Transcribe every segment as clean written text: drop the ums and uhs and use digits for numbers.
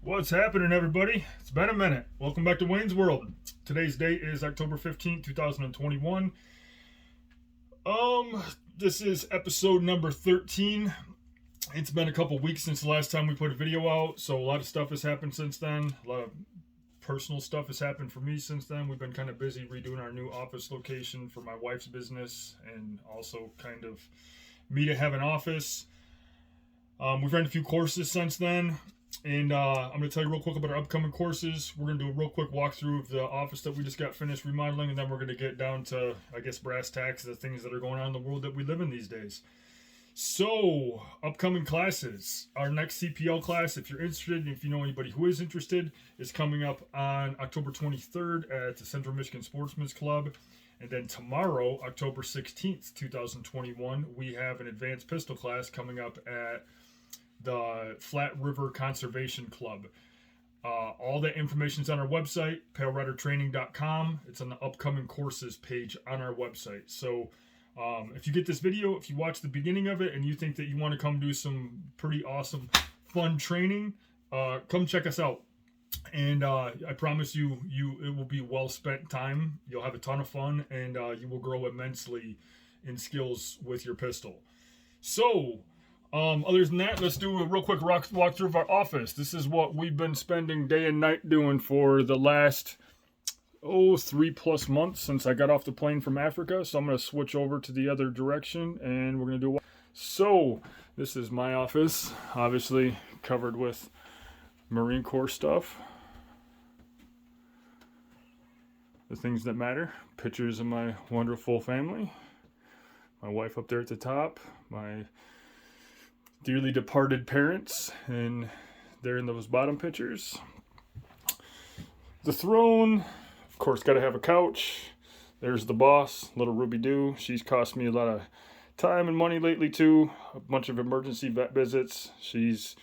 What's happening, everybody? It's been a minute. Welcome back to Wayne's World. Today's date is October 15th, 2021. This is episode number 13. It's been a couple weeks since the last time we put a video out, so a lot of stuff has happened since then. A lot of personal stuff has happened for me since then. We've been kind of busy redoing our new office location for my wife's business and also kind of me to have an office. We've run a few courses since then. And I'm going to tell you real quick about our upcoming courses. We're going to do a real quick walkthrough of the office that we just got finished remodeling, and then we're going to get down to, I guess, brass tacks, the things that are going on in the world that we live in these days. So, upcoming classes. Our next CPL class, if you're interested, and if you know anybody who is interested, is coming up on October 23rd at the Central Michigan Sportsman's Club. And then tomorrow, October 16th, 2021, we have an advanced pistol class coming up at the Flat River Conservation Club. All that information is on our website, paleridertraining.com. It's on the upcoming courses page on our website. So if you get this video, if you watch the beginning of it and you think that you want to come do some pretty awesome, fun training, come check us out. And I promise you, it will be well spent time. You'll have a ton of fun, and you will grow immensely in skills with your pistol. So, other than that, let's do a real quick walkthrough of our office. This is what we've been spending day and night doing for the last 3+ months since I got off the plane from Africa. So I'm going to switch over to the other direction, and we're going to do. So this is my office, obviously covered with Marine Corps stuff, the things that matter, pictures of my wonderful family, my wife up there at the top, my dearly departed parents, and they're in those bottom pictures. The throne, of course, got to have a couch. There's the boss, little Ruby Doo. She's cost me a lot of time and money lately too. A bunch of emergency vet visits. She's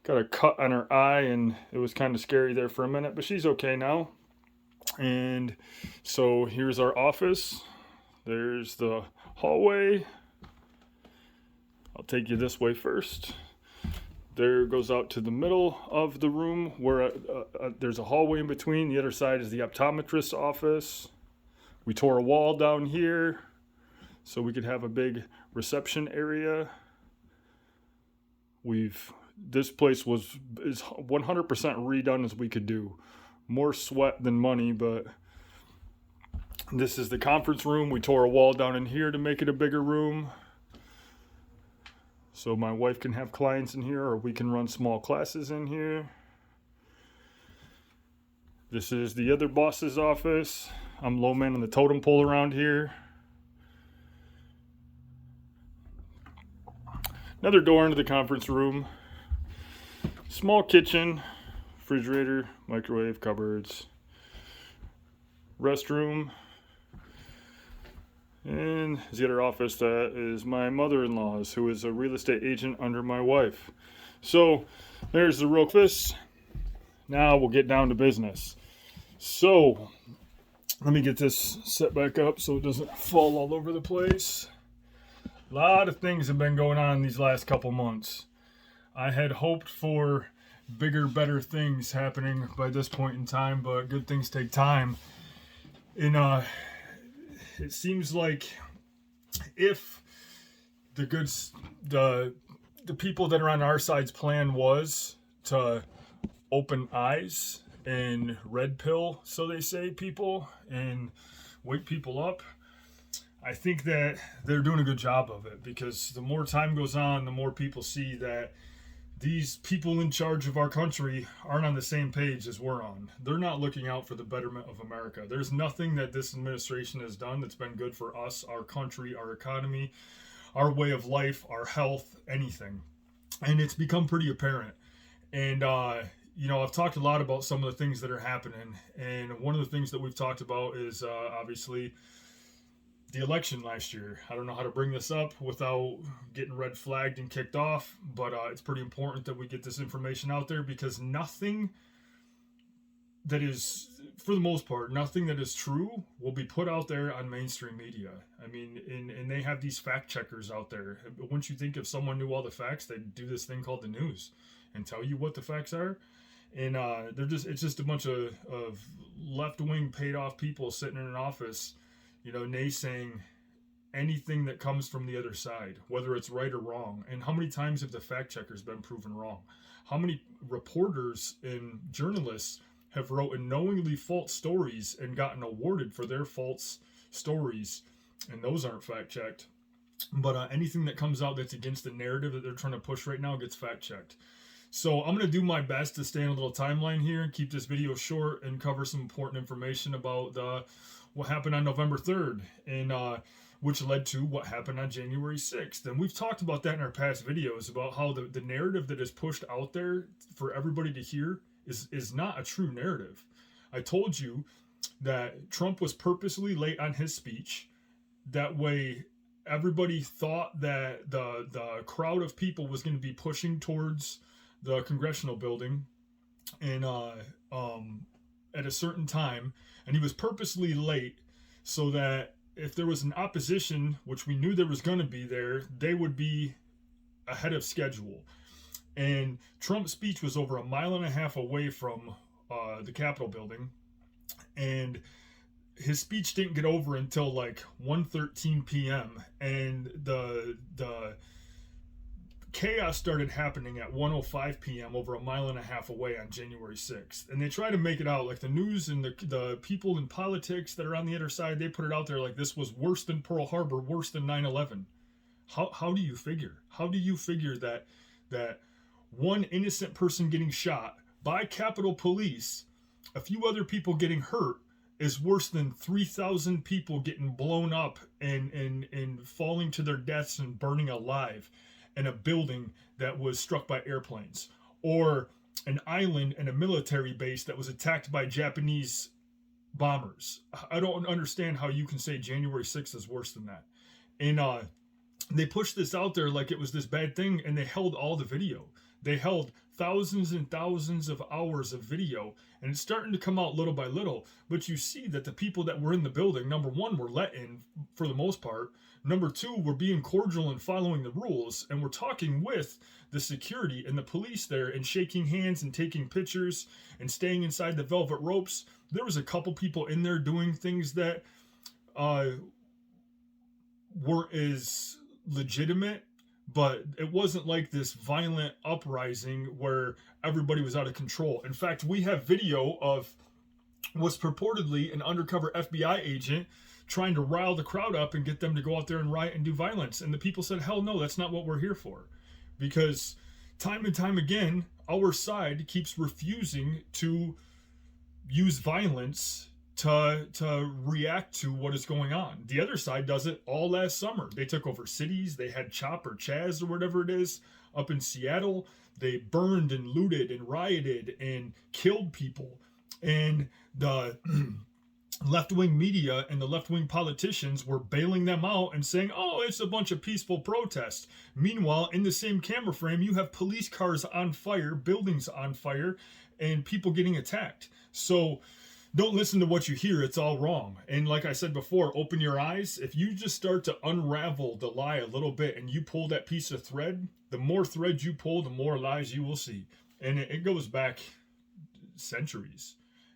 got a cut on her eye, and it was kind of scary there for a minute, but she's okay now. And so here's our office. There's the hallway. I'll take you this way first. There goes out to the middle of the room where there's a hallway in between. The other side is the optometrist's office. We tore a wall down here so we could have a big reception area. This place is 100% redone as we could do. More sweat than money, but this is the conference room. We tore a wall down in here to make it a bigger room, so my wife can have clients in here, or we can run small classes in here. This is the other boss's office. I'm low man on the totem pole around here. Another door into the conference room. Small kitchen, refrigerator, microwave, cupboards, restroom. And the other office that is my mother-in-law's, who is a real estate agent under my wife. So there's the real office. Now we'll get down to business. So let me get this set back up so it doesn't fall all over the place. A lot of things have been going on these last couple months. I had hoped for bigger, better things happening by this point in time, but good things take time. It seems like if the people that are on our side's plan was to open eyes and red pill, so they say, people, and wake people up, I think that they're doing a good job of it, because the more time goes on, the more people see that these people in charge of our country aren't on the same page as we're on. They're not looking out for the betterment of America. There's nothing that this administration has done that's been good for us, our country, our economy, our way of life, our health, anything. And it's become pretty apparent. And, I've talked a lot about some of the things that are happening. And one of the things that we've talked about is obviously the election last year. I don't know how to bring this up without getting red flagged and kicked off, but it's pretty important that we get this information out there, because nothing that is, for the most part, nothing that is true will be put out there on mainstream media. I mean, and they have these fact checkers out there. Once you think if someone knew all the facts, they'd do this thing called the news and tell you what the facts are. And it's just a bunch of left-wing paid-off people sitting in an office, naysaying anything that comes from the other side, whether it's right or wrong. And how many times have the fact checkers been proven wrong? How many reporters and journalists have written knowingly false stories and gotten awarded for their false stories, and those aren't fact checked? But anything that comes out that's against the narrative that they're trying to push right now gets fact checked. So I'm going to do my best to stay on a little timeline here and keep this video short and cover some important information about what happened on November 3rd, and which led to what happened on January 6th. And we've talked about that in our past videos about how the narrative that is pushed out there for everybody to hear is not a true narrative. I told you that Trump was purposely late on his speech. That way everybody thought that the crowd of people was going to be pushing towards the congressional building and at a certain time, and he was purposely late so that if there was an opposition, which we knew there was going to be there, they would be ahead of schedule. And Trump's speech was over 1.5 miles away from the Capitol building, and his speech didn't get over until like 1:13 p.m. and the chaos started happening at 1:05 p.m. over 1.5 miles away on January 6th. And they try to make it out like the news and the people in politics that are on the other side, they put it out there like this was worse than Pearl Harbor, worse than 9/11. How do you figure? How do you figure that one innocent person getting shot by Capitol Police, a few other people getting hurt, is worse than 3,000 people getting blown up and falling to their deaths and burning alive in a building that was struck by airplanes, or an island and a military base that was attacked by Japanese bombers? I don't understand how you can say January 6th is worse than that. And they pushed this out there like it was this bad thing, and they held all the video. They held thousands and thousands of hours of video, and it's starting to come out little by little. But you see that the people that were in the building, number one, were let in for the most part. Number two, were being cordial and following the rules, and we're talking with the security and the police there and shaking hands and taking pictures and staying inside the velvet ropes. There was a couple people in there doing things that weren't as legitimate, but it wasn't like this violent uprising where everybody was out of control. In fact, we have video of what's purportedly an undercover FBI agent trying to rile the crowd up and get them to go out there and riot and do violence. And the people said, hell no, that's not what we're here for. Because time and time again, our side keeps refusing to use violence to react to what is going on. The other side does it all last summer. They took over cities. They had CHOP or Chaz or whatever it is up in Seattle. They burned and looted and rioted and killed people. And the left-wing media and the left-wing politicians were bailing them out and saying, oh, it's a bunch of peaceful protests. Meanwhile, in the same camera frame, you have police cars on fire, buildings on fire, and people getting attacked. So don't listen to what you hear. It's all wrong. And like I said before, open your eyes. If you just start to unravel the lie a little bit and you pull that piece of thread, the more threads you pull, the more lies you will see. And it goes back centuries.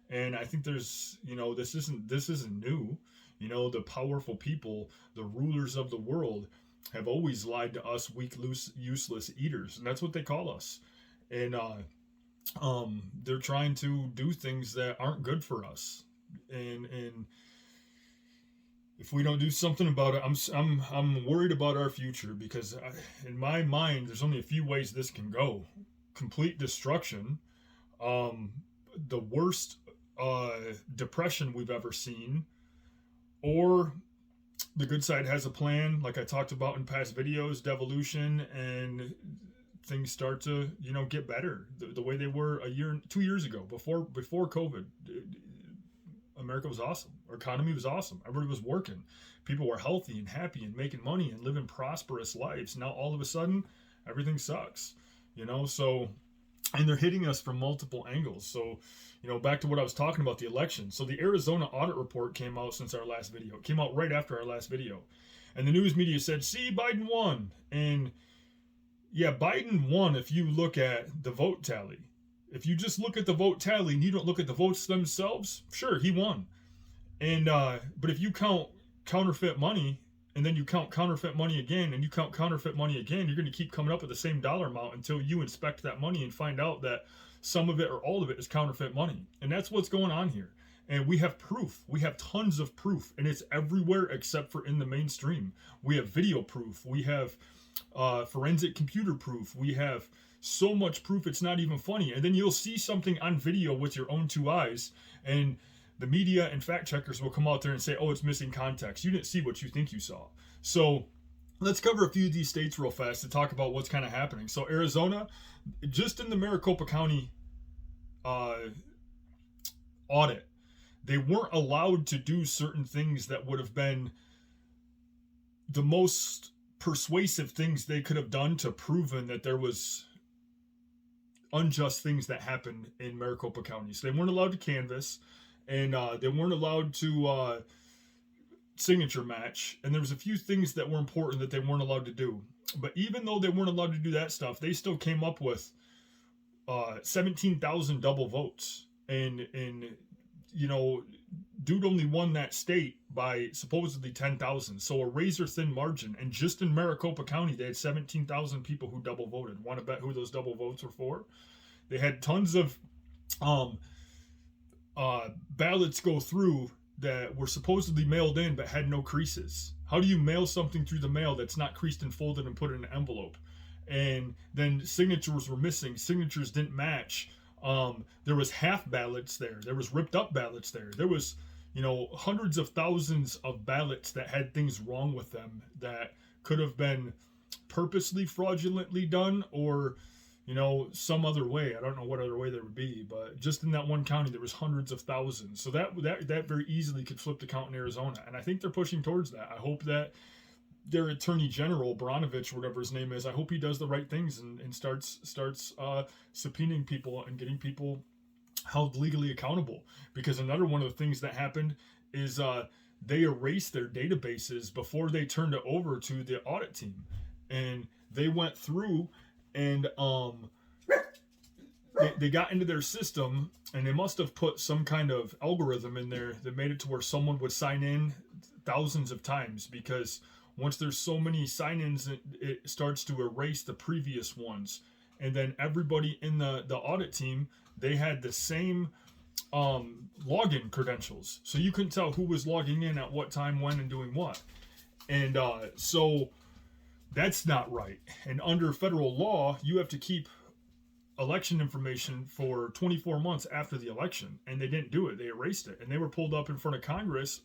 And I think there's, this isn't new. The powerful people, the rulers of the world, have always lied to us weak, loose, useless eaters. And that's what they call us. And they're trying to do things that aren't good for us, and if we don't do something about it, I'm worried about our future, because in my mind, there's only a few ways this can go: complete destruction, the worst depression we've ever seen, or the good side has a plan, like I talked about in past videos, devolution, and things start to, get better the way they were 2 years ago, before COVID. America was awesome. Our economy was awesome. Everybody was working. People were healthy and happy and making money and living prosperous lives. Now all of a sudden, everything sucks. So, and they're hitting us from multiple angles. So, back to what I was talking about, the election. So the Arizona audit report came out since our last video. It came out right after our last video. And the news media said, see, Biden won. And yeah, Biden won if you look at the vote tally. If you just look at the vote tally and you don't look at the votes themselves, sure, he won. And but if you count counterfeit money and then you count counterfeit money again and you count counterfeit money again, you're going to keep coming up with the same dollar amount until you inspect that money and find out that some of it or all of it is counterfeit money. And that's what's going on here. And we have proof. We have tons of proof, and it's everywhere except for in the mainstream. We have video proof. We have forensic computer proof. We have so much proof it's not even funny. And then you'll see something on video with your own two eyes, and the media and fact checkers will come out there and say, oh, it's missing context. You didn't see what you think you saw. So let's cover a few of these states real fast to talk about what's kind of happening. So Arizona, just in the Maricopa County audit, they weren't allowed to do certain things that would have been the most persuasive things they could have done to proven that there was unjust things that happened in Maricopa County. So they weren't allowed to canvass, and they weren't allowed to signature match, and there was a few things that were important that they weren't allowed to do. But even though they weren't allowed to do that stuff, they still came up with 17,000 double votes, and you know, dude only won that state by supposedly 10,000, so a razor thin margin. And just in Maricopa County, they had 17,000 people who double voted. Want to bet who those double votes were for? They had tons of ballots go through that were supposedly mailed in but had no creases. How do you mail something through the mail that's not creased and folded and put in an envelope? And then signatures were missing. Signatures didn't match. There was half ballots there. There was ripped up ballots there. There was, you know, hundreds of thousands of ballots that had things wrong with them that could have been purposely fraudulently done, or, you know, some other way. I don't know what other way there would be, but just in that one county, there was hundreds of thousands. So that very easily could flip the count in Arizona. And I think they're pushing towards that. I hope that their attorney general, Baranovich, whatever his name is, I hope he does the right things and starts subpoenaing people and getting people held legally accountable. Because another one of the things that happened is they erased their databases before they turned it over to the audit team. And they went through and they got into their system, and they must have put some kind of algorithm in there that made it to where someone would sign in thousands of times, because once there's so many sign-ins, it starts to erase the previous ones. And then everybody in the audit team, they had the same login credentials. So you couldn't tell who was logging in at what time, when, and doing what. And so that's not right. And under federal law, you have to keep election information for 24 months after the election. And they didn't do it. They erased it. And they were pulled up in front of Congress.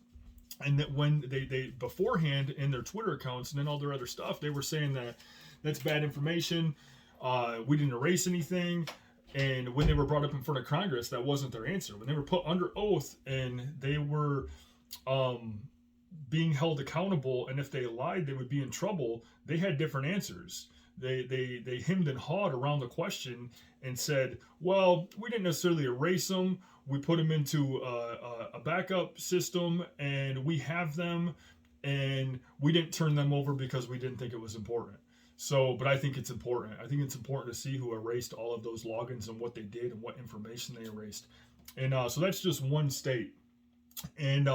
And that when they beforehand in their Twitter accounts and then all their other stuff, they were saying that that's bad information. We didn't erase anything. And when they were brought up in front of Congress, that wasn't their answer. When they were put under oath and they were being held accountable, and if they lied, they would be in trouble, they had different answers. They hemmed and hawed around the question and said, well, we didn't necessarily erase them. We put them into a backup system, and we have them, and we didn't turn them over because we didn't think it was important. So, but I think it's important. I think it's important to see who erased all of those logins and what they did and what information they erased. And so that's just one state. And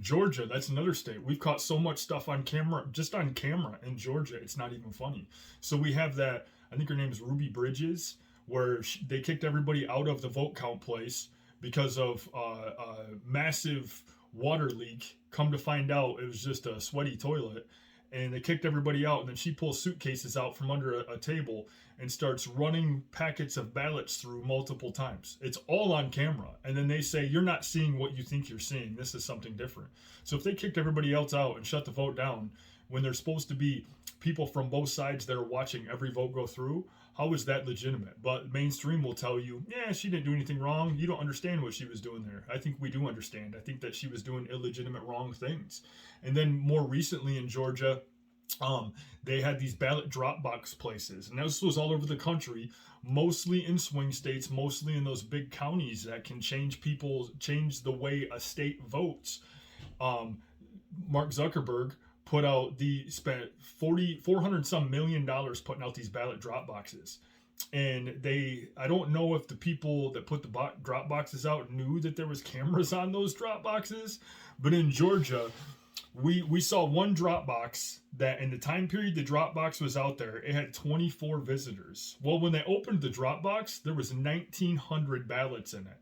Georgia, that's another state. We've caught so much stuff on camera, just on camera in Georgia, it's not even funny. So we have that, I think her name is Ruby Bridges, where they kicked everybody out of the vote count place because of a massive water leak. Come to find out, it was just a sweaty toilet. And they kicked everybody out, and then she pulls suitcases out from under a table and starts running packets of ballots through multiple times. It's all on camera. And then they say, you're not seeing what you think you're seeing. This is something different. So if they kicked everybody else out and shut the vote down when there's supposed to be people from both sides that are watching every vote go through, how is that legitimate? But mainstream will tell you, yeah, she didn't do anything wrong. You don't understand what she was doing there. I think we do understand. I think that she was doing illegitimate, wrong things. And then more recently in Georgia, they had these ballot drop box places, and this was all over the country, mostly in swing states, mostly in those big counties that can change the way a state votes. Mark Zuckerberg spent $400 some million putting out these ballot drop boxes. and I don't know if the people that put the drop boxes out knew that there was cameras on those drop boxes, but in Georgia, we saw one drop box that in the time period the drop box was out there, it had 24 visitors. Well, when they opened the drop box, there was 1,900 ballots in it.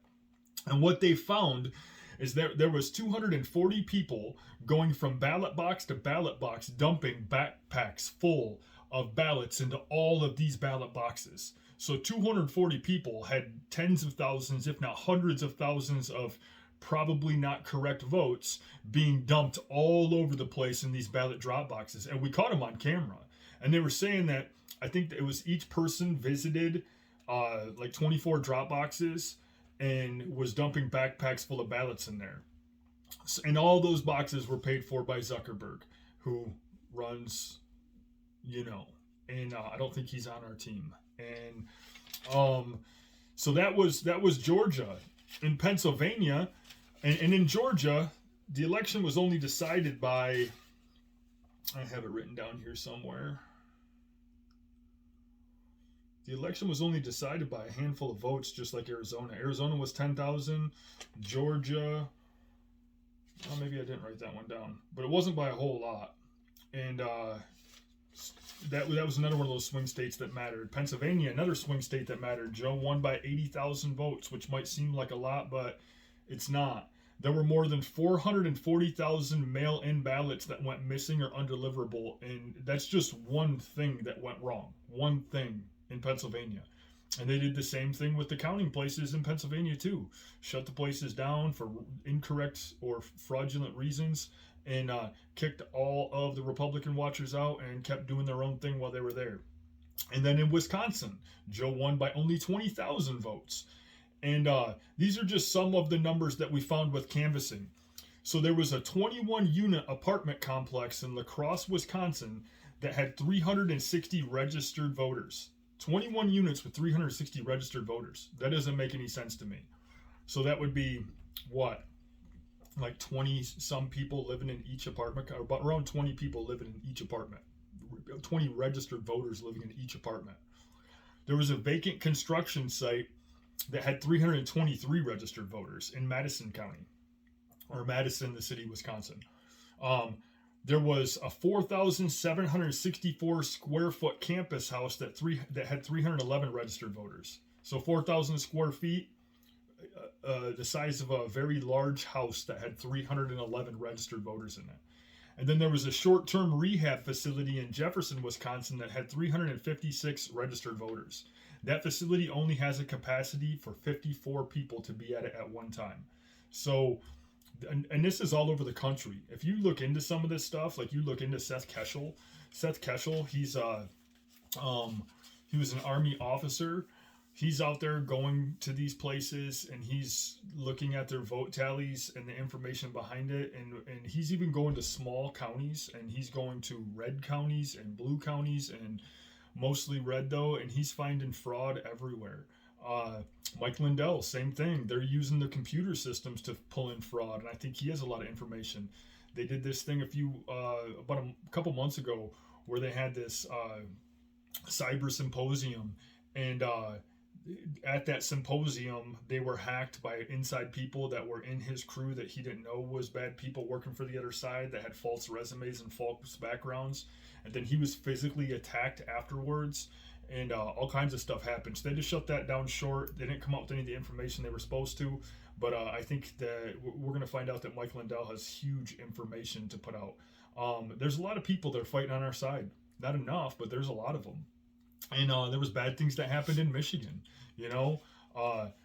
And what they found is that there was 240 people going from ballot box to ballot box, dumping backpacks full of ballots into all of these ballot boxes. So 240 people had tens of thousands, if not hundreds of thousands of probably not correct votes being dumped all over the place in these ballot drop boxes. And we caught them on camera. And they were saying that I think it was each person visited like 24 drop boxes and was dumping backpacks full of ballots in there. And all those boxes were paid for by Zuckerberg, who runs, and I don't think he's on our team. And so that was Georgia. In Pennsylvania, and in Georgia, the election was only decided by, I have it written down here somewhere. The election was only decided by a handful of votes, just like Arizona. Arizona was 10,000. Georgia, maybe I didn't write that one down, but it wasn't by a whole lot. And that was another one of those swing states that mattered. Pennsylvania, another swing state that mattered. Joe won by 80,000 votes, which might seem like a lot, but it's not. There were more than 440,000 mail-in ballots that went missing or undeliverable, and that's just one thing that went wrong. One thing in Pennsylvania. And they did the same thing with the counting places in Pennsylvania too. Shut the places down for incorrect or fraudulent reasons, and kicked all of the Republican watchers out and kept doing their own thing while they were there. And then in Wisconsin, Joe won by only 20,000 votes. And these are just some of the numbers that we found with canvassing. So there was a 21-unit apartment complex in La Crosse, Wisconsin that had 360 registered voters. 21 units with 360 registered voters. That doesn't make any sense to me. So that would be what? Like 20 some people living in each apartment, or about around 20 people living in each apartment. 20 registered voters living in each apartment. There was a vacant construction site that had 323 registered voters in Madison County, or Madison, the city, Wisconsin. There was a 4,764 square foot campus house that had 311 registered voters. So 4,000 square feet, the size of a very large house that had 311 registered voters in it. And then there was a short-term rehab facility in Jefferson, Wisconsin that had 356 registered voters. That facility only has a capacity for 54 people to be at it at one time. So, and this is all over the country. If you look into some of this stuff, like you look into Seth Keshel, he was an Army officer. He's out there going to these places and he's looking at their vote tallies and the information behind it. And he's even going to small counties, and he's going to red counties and blue counties, and mostly red though. And he's finding fraud everywhere. Mike Lindell, same thing. They're using the computer systems to pull in fraud. And I think he has a lot of information. They did this thing about a couple months ago where they had this cyber symposium, and at that symposium, they were hacked by inside people that were in his crew that he didn't know was bad people working for the other side that had false resumes and false backgrounds. And then he was physically attacked afterwards, and all kinds of stuff happened. So they just shut that down short. They didn't come out with any of the information they were supposed to. But I think that we're going to find out that Mike Lindell has huge information to put out. There's a lot of people that are fighting on our side. Not enough, but there's a lot of them. And there was bad things that happened in Michigan.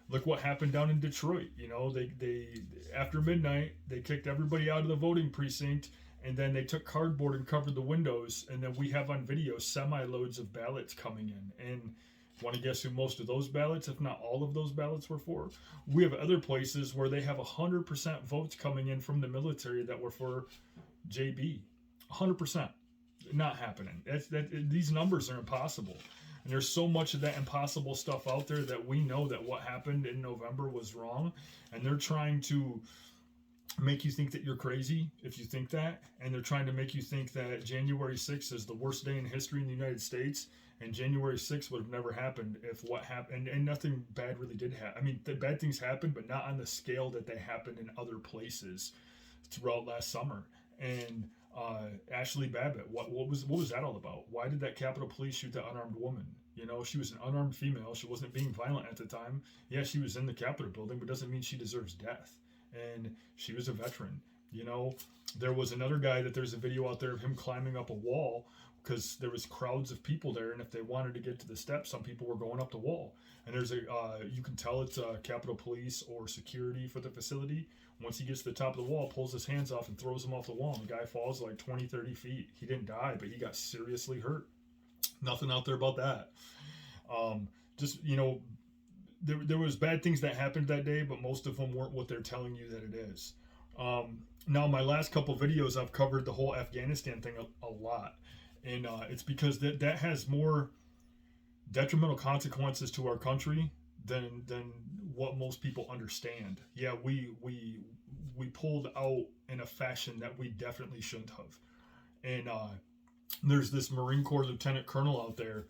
Look what happened down in Detroit. They after midnight, they kicked everybody out of the voting precinct, and then they took cardboard and covered the windows. And then we have on video semi-loads of ballots coming in. And want to guess who most of those ballots, if not all of those ballots, were for? We have other places where they have 100% votes coming in from the military that were for JB. 100%. Not happening. These numbers are impossible. And there's so much of that impossible stuff out there that we know that what happened in November was wrong. And they're trying to make you think that you're crazy if you think that, and they're trying to make you think that January 6th is the worst day in history in the United States, and January 6th would have never happened if what happened, and nothing bad really did happen. I mean, the bad things happened, but not on the scale that they happened in other places throughout last summer. And Ashley Babbitt, what was that all about? Why did that Capitol Police shoot that unarmed woman? You know, she was an unarmed female. She wasn't being violent at the time. Yeah, she was in the Capitol building, but doesn't mean she deserves death. And she was a veteran. You know, there was another guy that there's a video out there of him climbing up a wall because there was crowds of people there, and if they wanted to get to the steps, some people were going up the wall. And there's you can tell it's Capitol Police or security for the facility. Once he gets to the top of the wall, pulls his hands off and throws him off the wall, and the guy falls like 20, 30 feet. He didn't die, but he got seriously hurt. Nothing out there about that. Just, you know, there was bad things that happened that day, but most of them weren't what they're telling you that it is. Now, my last couple videos, I've covered the whole Afghanistan thing a lot, and it's because that has more detrimental consequences to our country than what most people understand. Yeah, we pulled out in a fashion that we definitely shouldn't have, and there's this Marine Corps lieutenant colonel out there.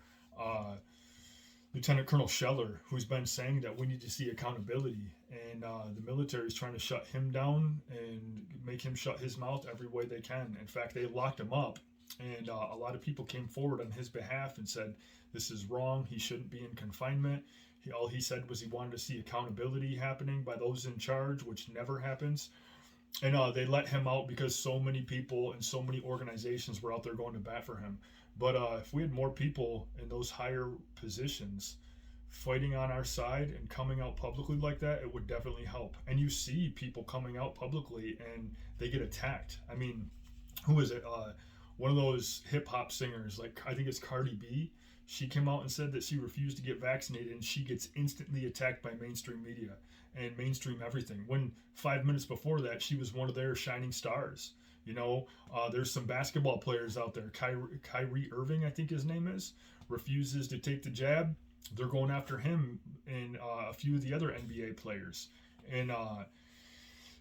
Lieutenant Colonel Scheller, who's been saying that we need to see accountability, and the military is trying to shut him down and make him shut his mouth every way they can. In fact, they locked him up, and a lot of people came forward on his behalf and said, this is wrong, he shouldn't be in confinement. All he said was he wanted to see accountability happening by those in charge, which never happens. And they let him out because so many people and so many organizations were out there going to bat for him. But if we had more people in those higher positions fighting on our side and coming out publicly like that, it would definitely help. And you see people coming out publicly and they get attacked. I mean, who is it? One of those hip hop singers, like I think it's Cardi B. She came out and said that she refused to get vaccinated, and she gets instantly attacked by mainstream media and mainstream everything. When 5 minutes before that, she was one of their shining stars. You know, there's some basketball players out there. Kyrie Irving, I think his name is, refuses to take the jab. They're going after him and a few of the other NBA players. And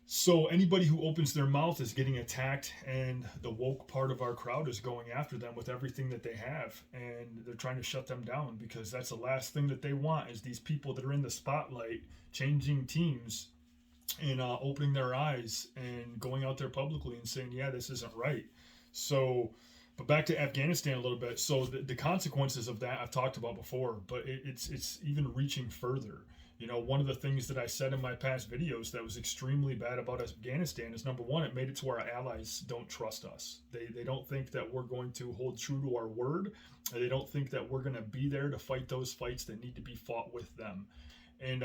so anybody who opens their mouth is getting attacked, and the woke part of our crowd is going after them with everything that they have. And they're trying to shut them down because that's the last thing that they want is these people that are in the spotlight changing teams and opening their eyes and going out there publicly and saying, yeah, this isn't right. So, but back to Afghanistan a little bit. So the consequences of that I've talked about before, but it's even reaching further. You know, one of the things that I said in my past videos that was extremely bad about Afghanistan is, number one, it made it to where our allies don't trust us. They don't think that we're going to hold true to our word. They don't think that we're going to be there to fight those fights that need to be fought with them. And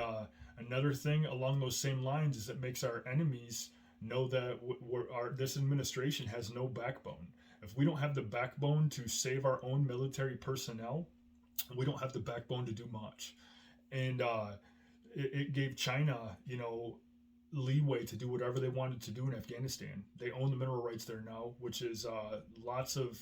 another thing along those same lines is it makes our enemies know that this administration has no backbone. If we don't have the backbone to save our own military personnel, we don't have the backbone to do much. And it gave China, you know, leeway to do whatever they wanted to do in Afghanistan. They own the mineral rights there now, which is lots of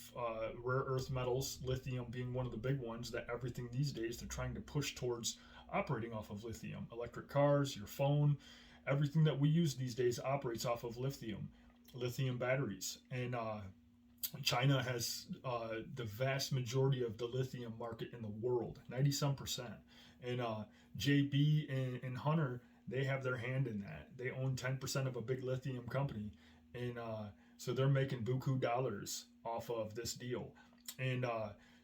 rare earth metals, lithium being one of the big ones, that everything these days they're trying to push towards operating off of lithium. Electric cars, your phone, everything that we use these days operates off of lithium batteries. And China has the vast majority of the lithium market in the world, 90-some%. And JB and Hunter, they have their hand in that. They own 10% of a big lithium company. And so they're making buku dollars off of this deal. And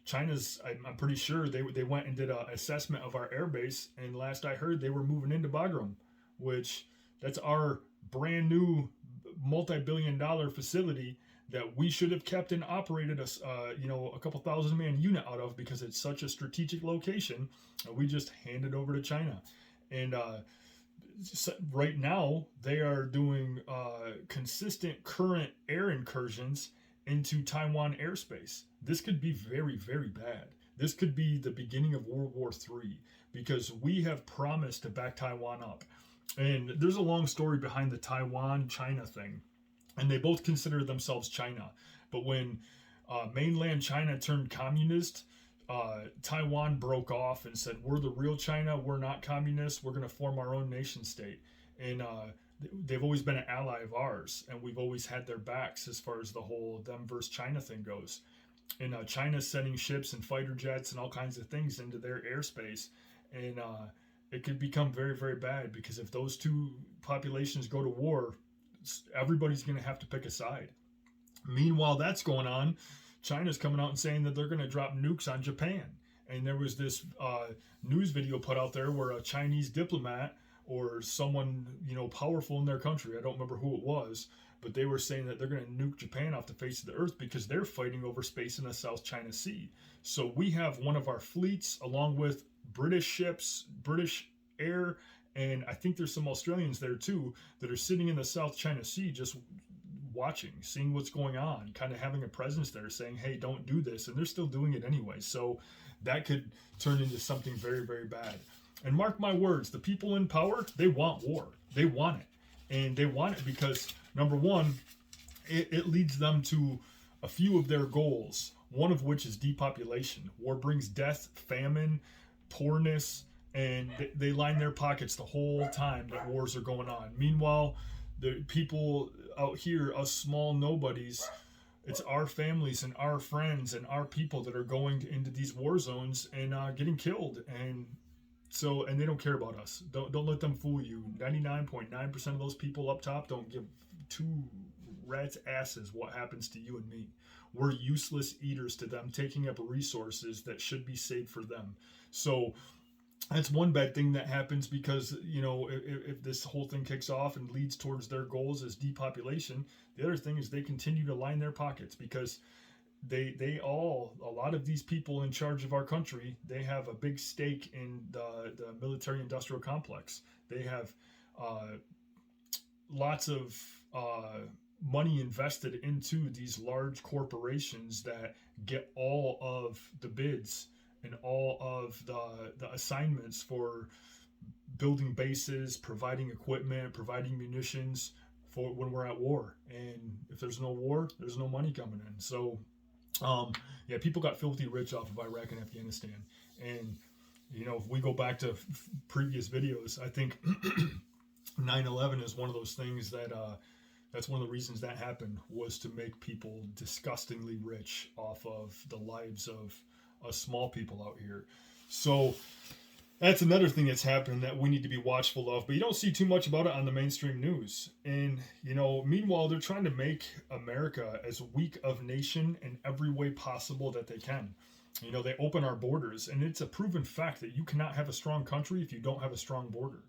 China's, I'm pretty sure they went and did an assessment of our airbase, and last I heard they were moving into Bagram, which that's our brand new multi-billion-dollar facility that we should have kept and operated a couple thousand man unit out of, because it's such a strategic location. We just handed over to China. And right now they are doing consistent current air incursions into Taiwan airspace. This could be very, very bad. This could be the beginning of World War III, because we have promised to back Taiwan up. And there's a long story behind the Taiwan-China thing. And they both consider themselves China. But when mainland China turned communist, Taiwan broke off and said, we're the real China, we're not communist, we're going to form our own nation state. and they've always been an ally of ours, and we've always had their backs as far as the whole them versus China thing goes. And China's sending ships and fighter jets and all kinds of things into their airspace, and it could become very, very bad, because if those two populations go to war, everybody's going to have to pick a side. Meanwhile, that's going on. China's coming out and saying that they're going to drop nukes on Japan. And there was this news video put out there where a Chinese diplomat or someone, powerful in their country, I don't remember who it was, but they were saying that they're going to nuke Japan off the face of the earth because they're fighting over space in the South China Sea. So we have one of our fleets, along with British ships, British air, and I think there's some Australians there too, that are sitting in the South China Sea just watching, seeing what's going on, kind of having a presence there, saying, hey, don't do this. And they're still doing it anyway. So that could turn into something very, very bad. And mark my words, the people in power, they want war. They want it. And they want it because, number one, it leads them to a few of their goals, one of which is depopulation. War brings death, famine, poorness, and they line their pockets the whole time that wars are going on. Meanwhile, the people out here, us small nobodies, it's our families and our friends and our people that are going into these war zones and getting killed. And they don't care about us. Don't let them fool you. 99.9% of those people up top don't give two rats' asses what happens to you and me. We're useless eaters to them, taking up resources that should be saved for them. So that's one bad thing that happens, because if this whole thing kicks off and leads towards their goals as depopulation, the other thing is they continue to line their pockets, because a lot of these people in charge of our country, they have a big stake in the military industrial complex. They have lots of money invested into these large corporations that get all of the bids and all of the assignments for building bases, providing equipment, providing munitions for when we're at war. And if there's no war, there's no money coming in. So, people got filthy rich off of Iraq and Afghanistan. And, if we go back to previous videos, I think 9/11 is one of those things that, that's one of the reasons that happened, was to make people disgustingly rich off of the lives of us small people out here. So that's another thing that's happening that we need to be watchful of, but you don't see too much about it on the mainstream news. And, meanwhile, they're trying to make America as weak of nation in every way possible that they can. They open our borders, and it's a proven fact that you cannot have a strong country if you don't have a strong border.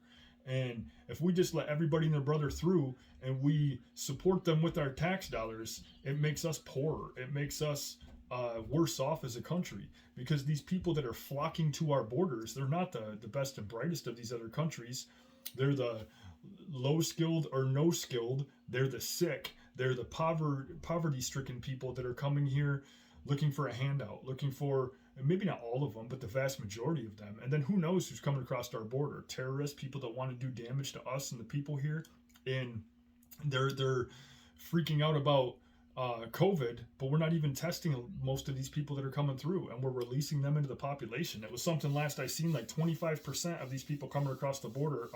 And if we just let everybody and their brother through and we support them with our tax dollars, it makes us poorer. It makes us worse off as a country, because these people that are flocking to our borders, they're not the best and brightest of these other countries. They're the low skilled or no skilled. They're the sick. They're the poverty stricken people that are coming here looking for a handout, looking for, maybe not all of them, but the vast majority of them. And then who knows who's coming across our border? Terrorists, people that want to do damage to us and the people here. And they're freaking out about COVID, but we're not even testing most of these people that are coming through, and we're releasing them into the population. It was something last I seen, like 25% of these people coming across the border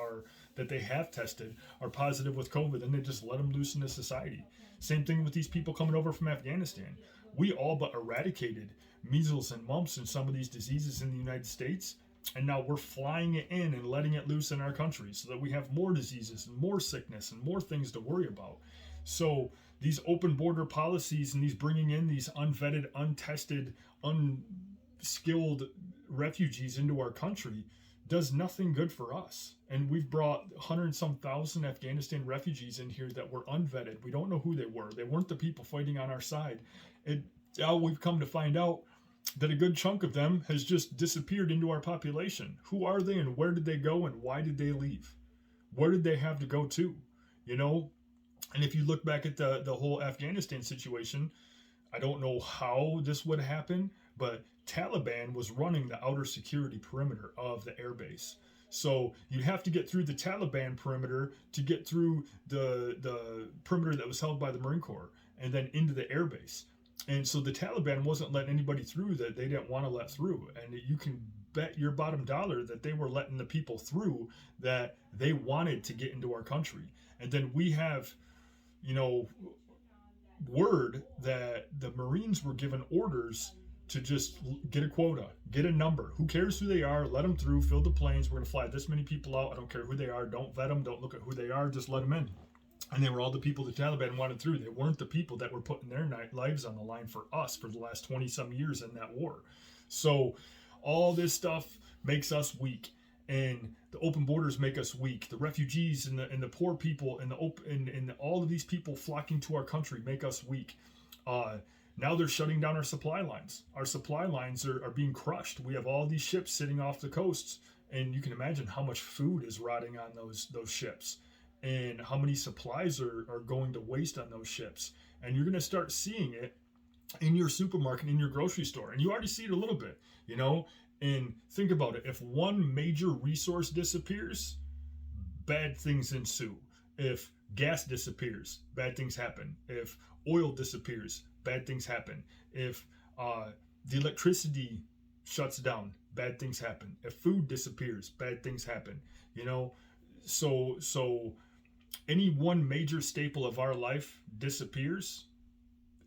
that they have tested are positive with COVID, and they just let them loose into society. Same thing with these people coming over from Afghanistan. We all but eradicated measles and mumps and some of these diseases in the United States, and now we're flying it in and letting it loose in our country so that we have more diseases and more sickness and more things to worry about. So these open border policies and these bringing in these unvetted, untested, unskilled refugees into our country does nothing good for us. And we've brought 100 and some thousand Afghanistan refugees in here that were unvetted. We don't know who they were. They weren't the people fighting on our side. Now we've come to find out that a good chunk of them has just disappeared into our population. Who are they, and where did they go, and why did they leave? Where did they have to go to? And if you look back at the whole Afghanistan situation, I don't know how this would happen, but Taliban was running the outer security perimeter of the airbase. So you'd have to get through the Taliban perimeter to get through the perimeter that was held by the Marine Corps, and then into the airbase. And so the Taliban wasn't letting anybody through that they didn't want to let through. And you can bet your bottom dollar that they were letting the people through that they wanted to get into our country. And then we have, you know, word that the Marines were given orders to just get a quota, get a number. Who cares who they are? Let them through, fill the planes. We're going to fly this many people out. I don't care who they are. Don't vet them. Don't look at who they are. Just let them in. And they were all the people the Taliban wanted through. They weren't the people that were putting their lives on the line for us for the last 20 some years in that war. So all this stuff makes us weak. And the open borders make us weak. The refugees and the poor people and all of these people flocking to our country make us weak. Now they're shutting down our supply lines. Our supply lines are being crushed. We have all these ships sitting off the coasts, and you can imagine how much food is rotting on those ships, and how many supplies are going to waste on those ships. And you're going to start seeing it in your supermarket, in your grocery store, and you already see it a little bit, you know. And think about it. If one major resource disappears, bad things ensue. If gas disappears, bad things happen. If oil disappears, bad things happen. If the electricity shuts down, bad things happen. If food disappears, bad things happen. You know, so any one major staple of our life disappears,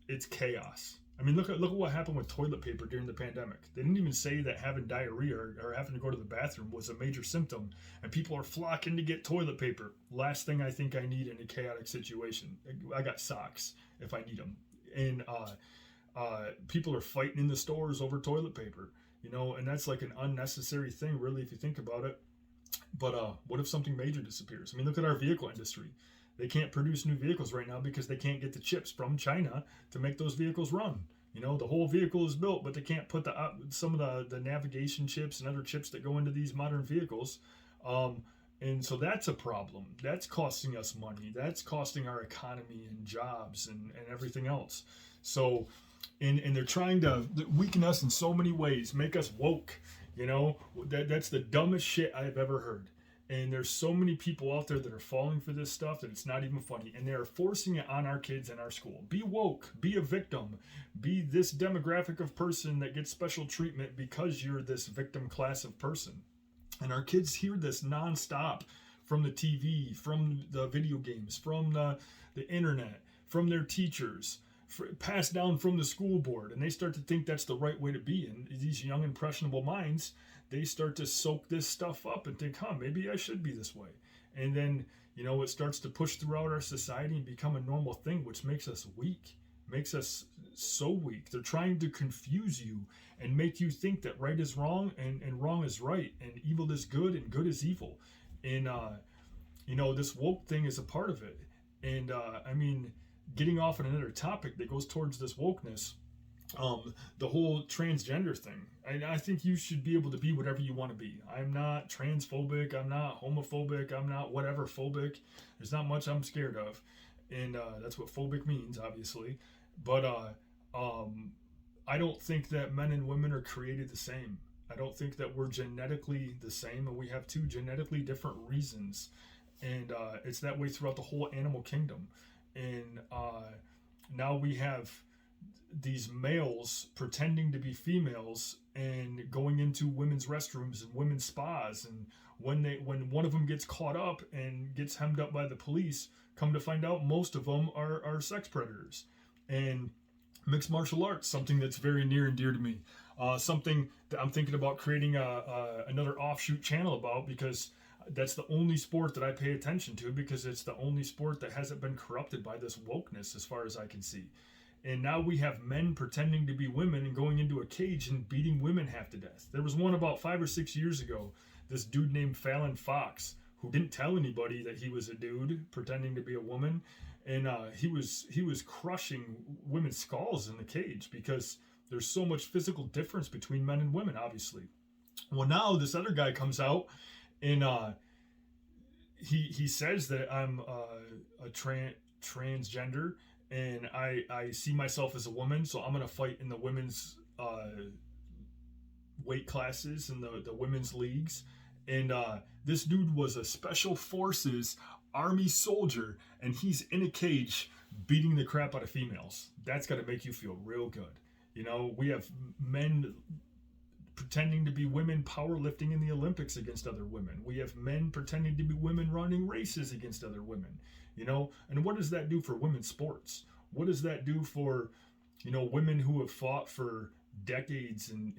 it's chaos. I mean, look at what happened with toilet paper during the pandemic. They didn't even say that having diarrhea or having to go to the bathroom was a major symptom, and people are flocking to get toilet paper. Last thing I think I need in a chaotic situation. I got socks if I need them, and people are fighting in the stores over toilet paper. You know, and that's like an unnecessary thing, really, if you think about it. But what if something major disappears? I mean, look at our vehicle industry. They can't produce new vehicles right now because they can't get the chips from China to make those vehicles run. You know, the whole vehicle is built, but they can't put some of the navigation chips and other chips that go into these modern vehicles. And so that's a problem. That's costing us money. That's costing our economy and jobs and everything else. So, and they're trying to weaken us in so many ways, make us woke. You know, that's the dumbest shit I've ever heard. And there's so many people out there that are falling for this stuff that it's not even funny. And they're forcing it on our kids in our school. Be woke. Be a victim. Be this demographic of person that gets special treatment because you're this victim class of person. And our kids hear this nonstop from the TV, from the video games, from the internet, from their teachers, passed down from the school board. And they start to think that's the right way to be. And these young, impressionable minds, they start to soak this stuff up and think, maybe I should be this way. And then, you know, it starts to push throughout our society and become a normal thing, which makes us weak, makes us so weak. They're trying to confuse you and make you think that right is wrong and wrong is right and evil is good and good is evil. And, you know, this woke thing is a part of it. And, I mean, getting off on another topic that goes towards this wokeness, the whole transgender thing. I think you should be able to be whatever you want to be. I'm not transphobic. I'm not homophobic. I'm not whatever phobic. There's not much I'm scared of. And that's what phobic means, obviously. But I don't think that men and women are created the same. I don't think that we're genetically the same, and we have two genetically different reasons. And it's that way throughout the whole animal kingdom. And now we have these males pretending to be females and going into women's restrooms and women's spas, and when one of them gets caught up and gets hemmed up by the police, come to find out most of them are sex predators. And mixed martial arts, something that's very near and dear to me, something that I'm thinking about creating another offshoot channel about, because that's the only sport that I pay attention to, because it's the only sport that hasn't been corrupted by this wokeness as far as I can see. And now we have men pretending to be women and going into a cage and beating women half to death. There was one about 5 or 6 years ago, this dude named Fallon Fox, who didn't tell anybody that he was a dude pretending to be a woman. And he was crushing women's skulls in the cage because there's so much physical difference between men and women, obviously. Well, now this other guy comes out and he says that I'm a transgender, and I see myself as a woman, so I'm going to fight in the women's weight classes and the women's leagues. And this dude was a special forces army soldier, and he's in a cage beating the crap out of females. That's got to make you feel real good. You know, we have men pretending to be women powerlifting in the Olympics against other women. We have men pretending to be women running races against other women, you know? And what does that do for women's sports? What does that do for, you know, women who have fought for decades and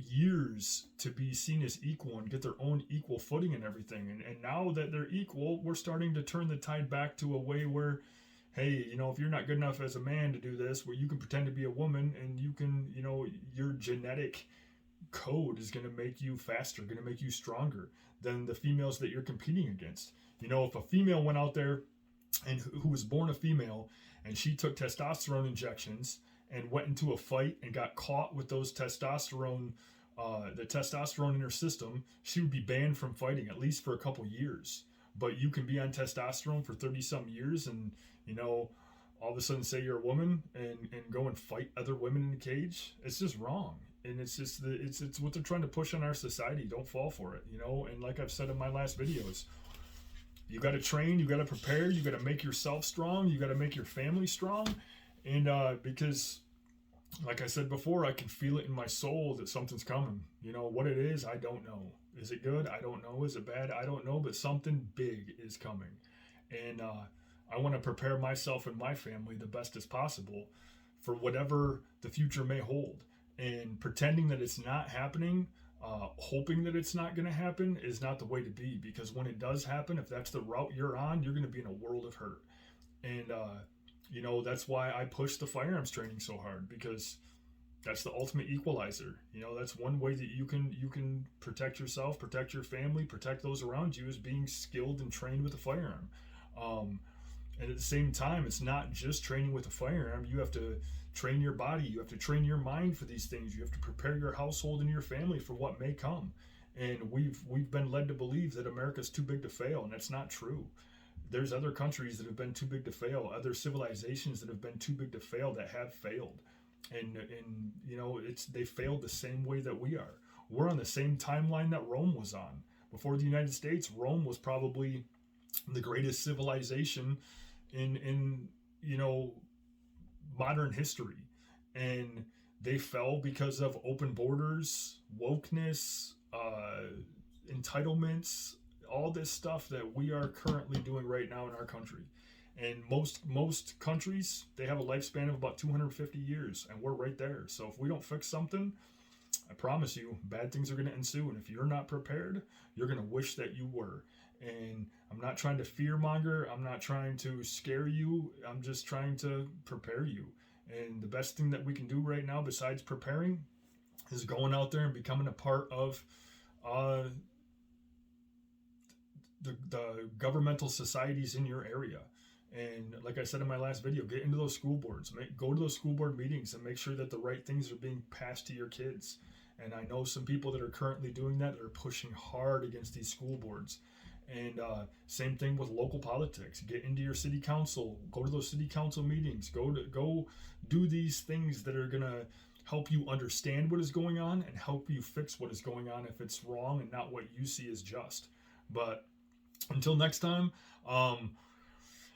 years to be seen as equal and get their own equal footing and everything? And now that they're equal, we're starting to turn the tide back to a way where, hey, you know, if you're not good enough as a man to do this, where you can pretend to be a woman and you can, you know, your genetic code is going to make you faster, going to make you stronger than the females that you're competing against. You know, if a female went out there and who was born a female and she took testosterone injections and went into a fight and got caught with those testosterone, the testosterone in her system, she would be banned from fighting at least for a couple years. But you can be on testosterone for 30 some years and, you know, all of a sudden say you're a woman and go and fight other women in a cage. It's just wrong. And it's just it's what they're trying to push on our society. Don't fall for it, you know. And like I've said in my last videos, you got to train, you got to prepare, you got to make yourself strong, you got to make your family strong. And because, like I said before, I can feel it in my soul that something's coming. You know what it is, I don't know. Is it good? I don't know. Is it bad? I don't know. But something big is coming, and I want to prepare myself and my family the best as possible for whatever the future may hold. And pretending that it's not happening, hoping that it's not going to happen is not the way to be, because when it does happen, if that's the route you're on, you're going to be in a world of hurt. And, you know, that's why I push the firearms training so hard, because that's the ultimate equalizer. You know, that's one way that you can protect yourself, protect your family, protect those around you, is being skilled and trained with a firearm. And at the same time, it's not just training with a firearm. You have to train your body. You have to train your mind for these things. You have to prepare your household and your family for what may come. And we've been led to believe that America's too big to fail, and that's not true. There's other countries that have been too big to fail, other civilizations that have been too big to fail, that have failed. And you know, they failed the same way that we are. We're on the same timeline that Rome was on. Before the United States, Rome was probably the greatest civilization in you know, modern history, and they fell because of open borders, wokeness, entitlements, all this stuff that we are currently doing right now in our country. And most countries, they have a lifespan of about 250 years, and we're right there. So if we don't fix something, I promise you, bad things are going to ensue. And if you're not prepared, you're going to wish that you were. And I'm not trying to fearmonger. I'm not trying to scare you. I'm just trying to prepare you. And the best thing that we can do right now, besides preparing, is going out there and becoming a part of the governmental societies in your area. And like I said in my last video, get into those school boards. Go to those school board meetings and make sure that the right things are being passed to your kids. And I know some people that are currently doing that are pushing hard against these school boards. And same thing with local politics. Get into your city council. Go to those city council meetings. Go do these things that are gonna help you understand what is going on and help you fix what is going on if it's wrong and not what you see as just. But until next time,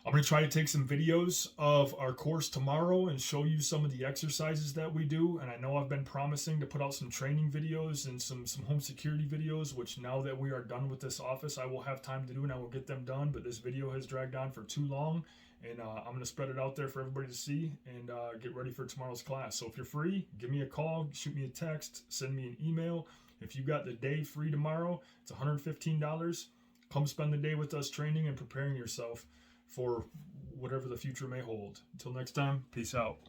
I'm going to try to take some videos of our course tomorrow and show you some of the exercises that we do. And I know I've been promising to put out some training videos and some home security videos, which now that we are done with this office, I will have time to do and I will get them done. But this video has dragged on for too long, and I'm going to spread it out there for everybody to see and get ready for tomorrow's class. So if you're free, give me a call, shoot me a text, send me an email. If you got the day free tomorrow, it's $115. Come spend the day with us training and preparing yourself for whatever the future may hold. Until next time, peace out.